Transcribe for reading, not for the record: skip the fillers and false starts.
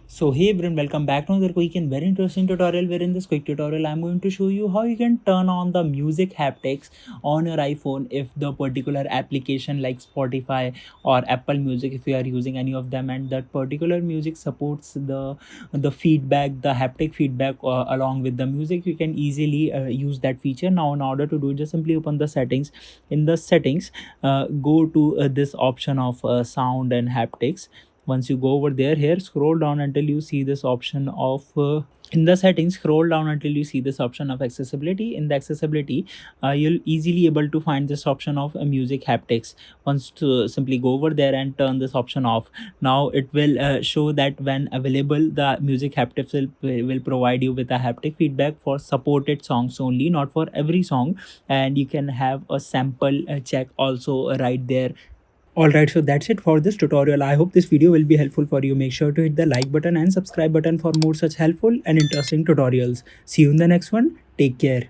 So hey everyone, welcome back to another quick and very interesting tutorial, where in this quick tutorial I'm going to show you how you can turn on the music haptics on your iPhone if the particular application like Spotify or Apple Music, if you are using any of them, and that particular music supports the feedback, the haptic feedback along with the music. You can easily use that feature. Now in order to do it, just simply open the settings. In the settings, go to this option of sound and haptics. Once you go over there, here scroll down until you see this option of in the settings, scroll down until you see this option of accessibility. In the accessibility, you'll easily able to find this option of music haptics. Once to simply go over there and turn this option off. Now it will show that when available, the music haptics will provide you with a haptic feedback for supported songs only, not for every song. And you can have a sample check also right there. Alright, so that's it for this tutorial. I hope this video will be helpful for you. Make sure to hit the like button and subscribe button for more such helpful and interesting tutorials. See you in the next one. Take care.